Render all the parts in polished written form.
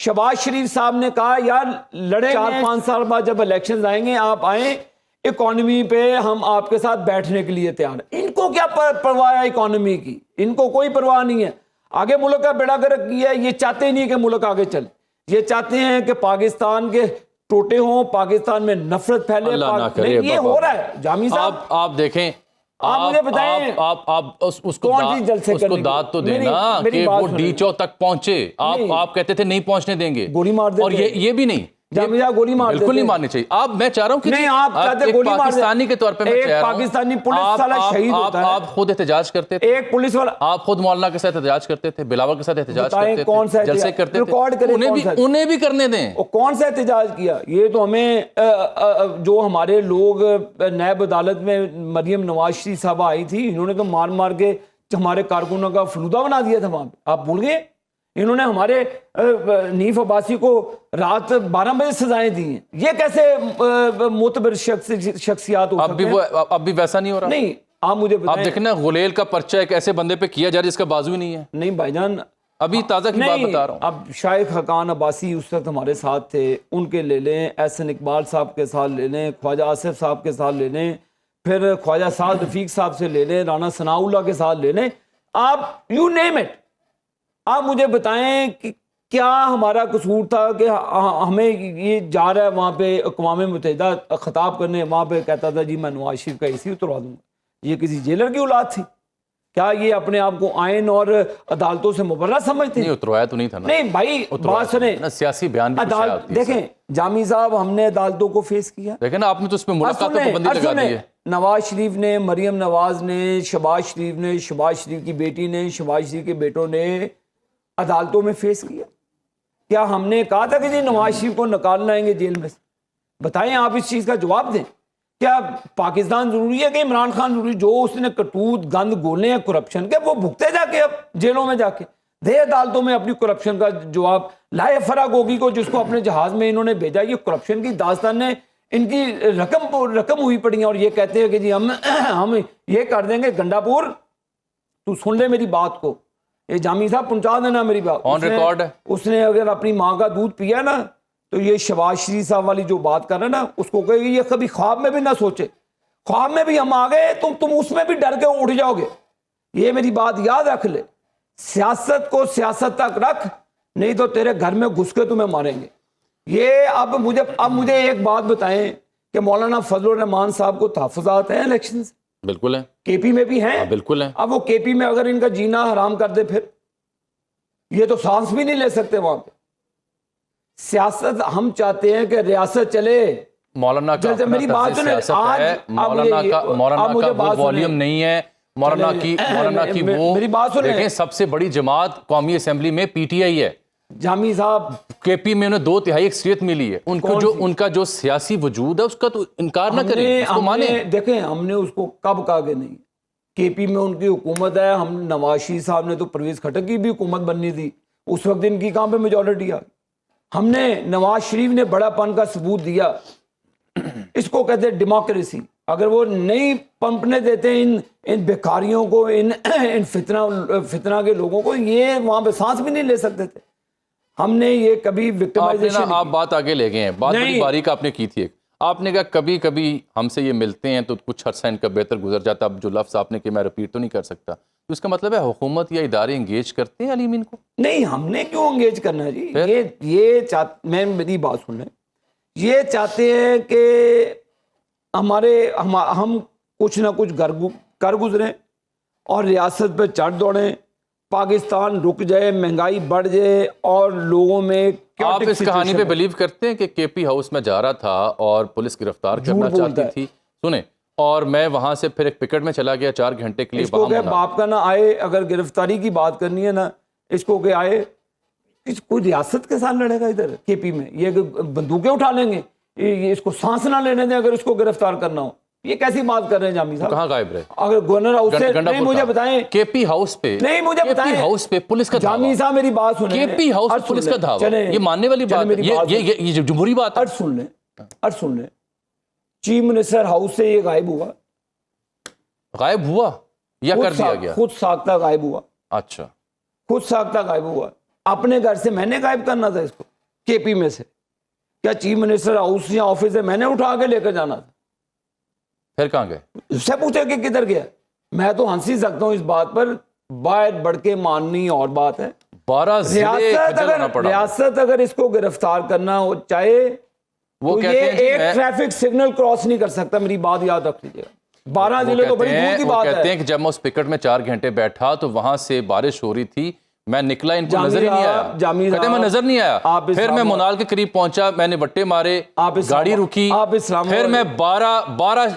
شہباز شریف صاحب نے کہا یار لڑے 4-5 سال بعد جب الیکشن آئیں گے آپ آئیں اکانومی پہ ہم آپ کے ساتھ بیٹھنے کے لیے تیار ہیں. ان کو کیا پرواہ ہے اکانومی کی؟ ان کو کوئی پرواہ نہیں ہے. آگے ملک کا بیڑا گرک کیا ہے. یہ چاہتے نہیں کہ ملک آگے چلے. یہ چاہتے ہیں کہ پاکستان کے ٹوٹے ہوں, پاکستان میں نفرت پھیلے. یہ ہو رہا ہے جامی صاحب. آپ دیکھیں, آپ مجھے بتائیں آپ اس کو داد تو دینا کہ وہ ڈی چو تک پہنچے. آپ کہتے تھے نہیں پہنچنے دیں گے, گولی مار دیتے, اور یہ بھی نہیں, گولی مار بالکل نہیں مارنی چاہیے. آپ میں چاہ رہا ہوں کہ نہیں, آپ کہتے گولی مار پاکستانی کے طور پہ میں چاہ رہا ہوں پاکستانی پولیس والا شہید ہوتا ہے. آپ خود احتجاج کرتے تھے, ایک پولیس والا, آپ خود مولانا کے ساتھ احتجاج کرتے تھے, بلاول کے ساتھ احتجاج کرتے تھے, جلسے کرتے تھے, انہیں بھی کرنے دیں. کون سا احتجاج کیا؟ یہ تو ہمیں جو ہمارے لوگ نیب عدالت میں مریم نواز شریف صاحبہ آئی تھی, انہوں نے تو مار مار کے ہمارے کارکنوں کا فلودہ بنا دیا تھا وہاں پہ. آپ بھول گئے؟ انہوں نے ہمارے نیف عباسی کو رات 12 بجے سزائیں دی ہیں. یہ کیسے معتبر شخصیات ہو سکتے ہیں؟ اب بھی ویسا نہیں ہو رہا. نہیں, آپ مجھے بتائیں. آپ دیکھیں نا, غلیل کا پرچہ ایک ایسے بندے پہ کیا جا رہا ہے جس کا بازو ہی نہیں ہے. نہیں بھائی جان, ابھی تازہ کی بات بتا رہا ہوں. اب شیخ حقان عباسی اس وقت ہمارے ساتھ تھے, ان کے لے لیں, احسن اقبال صاحب کے ساتھ لے لیں, خواجہ آصف صاحب کے ساتھ لے لیں, پھر خواجہ سعد رفیق صاحب سے لے لیں, رانا ثناء اللہ کے ساتھ لے لیں, آپ یو نیم اٹ. آپ مجھے بتائیں کہ کیا ہمارا قصور تھا کہ ہمیں یہ جا رہا ہے وہاں پہ اقوام متحدہ خطاب کرنے, وہاں پہ کہتا تھا جی میں نواز شریف کا اسی اتروا دوں گا. یہ کسی جیلر کی اولاد تھی کیا؟ یہ اپنے آپ کو آئین اور عدالتوں سے مبرہ سمجھتے ہیں؟ نہیں, اتروایا تو نہیں تھا نا. نہیں بھائی, بات سنیں, سیاسی بیان بھی دیکھیں جامی صاحب, ہم نے عدالتوں کو فیس کیا. دیکھیں نا, آپ نے تو اس پہ ملاقات پہ پابندی لگا دی ہے. نواز شریف نے, مریم نواز نے, شہباز شریف نے, شہباز شریف کی بیٹی نے, شہباز شریف کے بیٹوں نے عدالتوں میں فیس کیا. کیا ہم نے کہا تھا کہ جی نواز شریف کو نکالنا آئیں گے جیل میں سے؟ بتائیں, آپ اس چیز کا جواب دیں. کیا پاکستان ضروری ہے کہ عمران خان ضروری, جو اس نے کٹوت گند گولے ہیں کرپشن کے, وہ بھگتے جا کے اب جیلوں میں جا کے دے عدالتوں میں اپنی کرپشن کا جواب. لائے فرا گوگی کو, جس کو اپنے جہاز میں انہوں نے بھیجا, یہ کرپشن کی داستان نے ان کی رقم ہوئی پڑی ہیں, اور یہ کہتے ہیں کہ جی ہم یہ کر دیں گے. گنڈا پور, تو سن لے میری بات کو, یہ جامی صاحب پہنچا دینا میری بات. آن ریکارڈ ہے. اس نے اگر اپنی ماں کا دودھ پیا نا, تو یہ شہباز شریف صاحب والی جو بات کر رہے ہیں نا, اس کو کہے گی یہ کبھی خواب میں بھی نہ سوچے. خواب میں بھی ہم آ گئے, تم اس میں بھی ڈر کے اٹھ جاؤ گے. یہ میری بات یاد رکھ لے. سیاست کو سیاست تک رکھ, نہیں تو تیرے گھر میں گھس کے تمہیں ماریں گے. یہ اب مجھے ایک بات بتائیں کہ مولانا فضل الرحمان صاحب کو تحفظات ہیں الیکشن سے؟ بالکل ہے. کے پی میں بھی ہیں. بالکل ہے. اب وہ کے پی میں اگر ان کا جینا حرام کر دے, پھر یہ تو سانس بھی نہیں لے سکتے وہاں پہ. سیاست ہم چاہتے ہیں کہ ریاست چلے. مولانا کا میری بات ہے, مولانا کا وہ والیوم نہیں ہے. مولانا کی وہ میری بات سنیں, دیکھیں سب سے بڑی جماعت قومی اسمبلی میں پی ٹی آئی ہے. جامی صاحب, کے پی میں انہیں 2/3 اکثریت ملی ہے. ان کا جو سیاسی وجود ہے اس کا تو انکار نہ کریں, اس کو مانیں. دیکھیں ہم نے اس کو کب کہا کہ نہیں, کے پی میں ان کی حکومت ہے. ہم نواز شریف صاحب نے تو پرویز خٹک کی بھی حکومت بننی تھی, اس وقت ان کی کہاں پہ میجورٹی آ. ہم نے نواز شریف نے بڑا پن کا ثبوت دیا. اس کو کہتے ہیں ڈیموکریسی. اگر وہ نہیں پنپنے دیتے ان بیکاریوں کو, ان فتنہ کے لوگوں کو, یہ وہاں پہ سانس بھی نہیں لے سکتے تھے. ہم نے یہ کبھی وکٹمائزیشن, آپ بات آگے لے گئے ہیں, بات بڑی باریک آپ نے کی تھی. آپ نے کہا کبھی کبھی ہم سے یہ ملتے ہیں تو کچھ عرصہ ان کا بہتر گزر جاتا. اب جو لفظ آپ نے کہ میں رپیٹ تو نہیں کر سکتا, تو اس کا مطلب ہے حکومت یا ادارے انگیج کرتے ہیں علیم ان کو؟ نہیں, ہم نے کیوں انگیج کرنا ہے جی. یہ میں میری بات سن لیں, یہ چاہتے ہیں کہ ہم کچھ نہ کچھ کر گزریں اور ریاست پہ چڑھ دوڑیں, پاکستان رک جائے, مہنگائی بڑھ جائے, اور لوگوں میں. آپ اس کہانی پہ بلیو کرتے ہیں کہ کے پی ہاؤس میں جا رہا تھا اور پولیس گرفتار کرنا چاہتی تھی, سنیں, اور میں وہاں سے پھر ایک پکٹ میں چلا گیا 4 گھنٹے کے لیے. اس کو کہ باپ کا نہ آئے, اگر گرفتاری کی بات کرنی ہے نا, اس کو کہ آئے, کوئی ریاست کے ساتھ لڑے گا ادھر کے پی میں؟ یہ بندوقیں اٹھا لیں گے, اس کو سانس نہ لینے دیں اگر اس کو گرفتار کرنا ہو. یہ کیسی بات کر رہے ہیں جامی صاحب؟ کہاں غائب رہے؟ اگر گورنر ہاؤس سے نہیں, مجھے بتائیں کے پی ہاؤس پہ, نہیں مجھے بتائیں, ہاؤس پہ پولیس کا دھاوا. جامی صاحب میری بات سنیں, کے پی ہاؤس پہ پولیس کا دھاوا, یہ ماننے والی بات ہے؟ یہ جمہوری بات ہے. سن لیں, چیف منسٹر ہاؤس سے یہ غائب ہوا. غائب ہوا یا کر دیا گیا؟ خود ساختہ غائب ہوا. اچھا, خود ساختہ غائب ہوا. اپنے گھر سے میں نے غائب کرنا تھا اس کو. KP میں سے. کیا چیف منسٹر ہاؤس یا آفس ہے میں نے اٹھا کے لے کر جانا تھا؟ پھر کہاں گئے؟ اس سے پوچھے کہ کدھر گیا. میں تو ہنس ہی سکتا ہوں اس بات پر, باہر بڑھ کے ماننی اور بات ہے. 12 ضلع کھجر ہونا پڑا. ریاست اگر اس کو گرفتار کرنا ہو چاہے وہ تو کہتے یہ ہیں جی ایک ٹریفک سگنل کراس نہیں کر سکتا. میری بات یاد رکھ لیجیے. 12 ضلع تو بڑی دور کی وہ بات کہتے ہے. ہیں کہ جب میں اس پکٹ میں 4 گھنٹے بیٹھا تو وہاں سے بارش ہو رہی تھی, میں نکلا ان کو نظر ہی نہیں آیا. کہتے ہیں میں نظر نہیں آیا. پھر میں منال کے قریب پہنچا, میں نے وٹے مارے, گاڑی رکی, پھر میں 12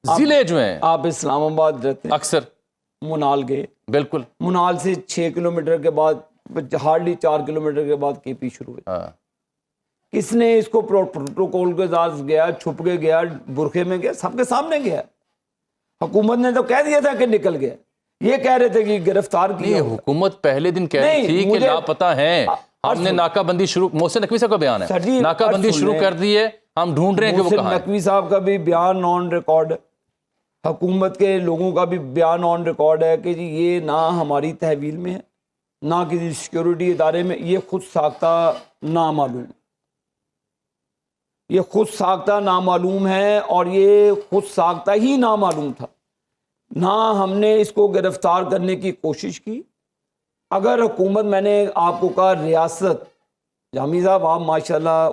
ضلع جو ہیں. آپ اسلام آباد رہتے ہیں, اکثر منال گئے. بالکل. منال سے 6 کلومیٹر کے بعد ہارڈلی 4 کلومیٹر کے بعد KP شروع ہوئی. کس نے اس کو پروٹوکول کے ساتھ گیا, چھپ کے گیا, برقعے میں گیا, سب کے سامنے گیا. حکومت نے تو کہہ دیا تھا کہ نکل گیا. یہ کہہ رہے تھے کہ گرفتار کیا. حکومت پہلے دن کہہ رہی تھی کہ لاپتہ ہیں, ہم نے ناکہ بندی شروع, محسن نقوی صاحب کا بیان ہے, ناکہ بندی شروع کر دی ہے, ہم ڈھونڈ رہے ہیں کہ وہ کہاں ہیں. نقوی صاحب کا بھی بیان آن ریکارڈ ہے, حکومت کے لوگوں کا بھی بیان آن ریکارڈ ہے کہ جی یہ نہ ہماری تحویل میں ہے نہ کسی سیکیورٹی ادارے میں, یہ خود ساختہ نامعلوم, یہ خود ساختہ نامعلوم ہے. اور یہ خود ساختہ ہی نامعلوم تھا. نہ ہم نے اس کو گرفتار کرنے کی کوشش کی. اگر حکومت, میں نے آپ کو کہا ریاست, جامی صاحب آپ ماشاءاللہ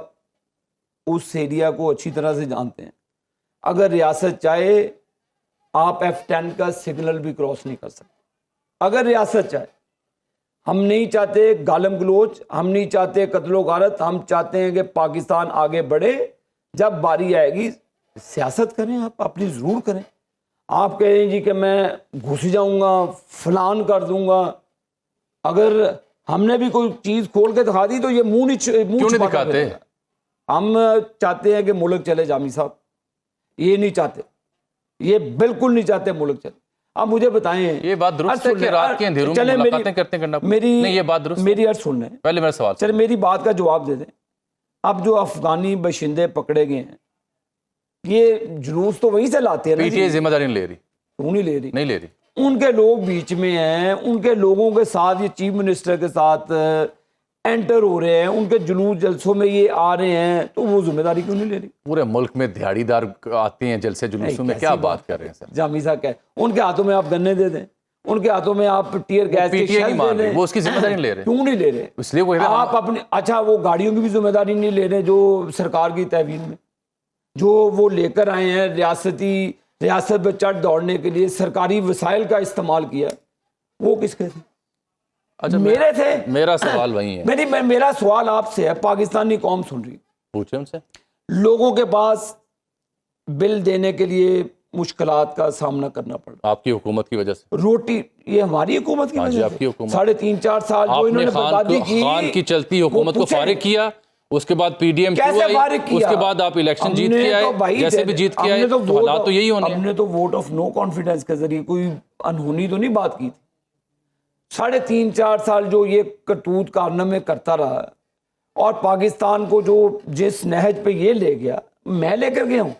اس ایریا کو اچھی طرح سے جانتے ہیں, اگر ریاست چاہے آپ F10 کا سگنل بھی کراس نہیں کر سکتے. اگر ریاست چاہے. ہم نہیں چاہتے گالم گلوچ, ہم نہیں چاہتے قتل و غارت, ہم چاہتے ہیں کہ پاکستان آگے بڑھے. جب باری آئے گی سیاست کریں, آپ اپنی ضرور کریں. آپ کہیں جی کہ میں گھس جاؤں گا, فلان کر دوں گا. اگر ہم نے بھی کوئی چیز کھول کے دکھا دی تو یہ منہ نہیں دکھاتے. ہم چاہتے ہیں کہ ملک چلے. جامی صاحب یہ نہیں چاہتے, یہ بالکل نہیں چاہتے ملک چلے. اب مجھے بتائیں, یہ بات درست ہے کہ رات کے اندھیروں میں ملاقاتیں کرتے کرنا, نہیں یہ بات درست ہے. میری عرض سن لیں, پہلے میرا سوال چلے میری بات کا جواب دے دیں. اب جو افغانی باشندے پکڑے گئے ہیں, یہ جلوس تو وہیں سے لاتے ہیں نا. PTI ذمہ داری نہیں لے رہی. کیوں نہیں لے رہی؟ نہیں لے رہی. ان کے لوگ بیچ میں ہیں, ان کے لوگوں کے ساتھ یہ چیف منسٹر کے ساتھ انٹر ہو رہے ہیں, ان کے جلوس جلسوں میں یہ آ رہے ہیں, تو وہ ذمہ داری کیوں نہیں لے رہی؟ پورے ملک میں دہاڑی دار آتے ہیں جلسے جلوسوں میں, کیا بات کر رہے ہیں سر؟ جامی صاحب کہہ, ان کے ہاتھوں میں آپ گنے دے دیں, ان کے ہاتھوں میں آپ ٹیئر گیس کے شیل دے دیں. وہ اس کی ذمہ داری نہیں لے رہے. کیوں نہیں لے رہے؟ اس لیے وہ آپ اپنے, اچھا وہ گاڑیوں کی بھی ذمہ داری نہیں لے رہے جو سرکار کی تحویل میں, جو وہ لے کر آئے ہیں, ریاست پہ چڑھ دوڑنے کے لیے سرکاری وسائل کا استعمال کیا, وہ کس کے تھے؟ اچھا میرے تھے. میرا سوال وہی ہے. میرا سوال آپ سے ہے, پاکستانی قوم سن رہی, پوچھیں ان سے. لوگوں کے پاس بل دینے کے لیے مشکلات کا سامنا کرنا پڑا. آپ کی حکومت کی وجہ سے. روٹی, یہ ہماری حکومت کی وجہ سے. 3.5-4 سال جو انہوں نے بربادی کی, خان کی چلتی حکومت کو فارغ کیا, اس کے بعد PDM کیسے فارغ کیا, اس کے بعد آپ الیکشن جیت کے آئے, جیسے بھی جیت کے آئے, تو حالات تو یہی ہونے ہیں. ہم نے تو ووٹ آف نو کانفیڈنس کے ذریعے کوئی انہونی تو نہیں بات کی تھی. 3.5-4 سال جو یہ کرتوت کارنامے کرتا رہا, اور پاکستان کو جو جس نہج پہ یہ لے گیا, میں لے کر گیا ہوں.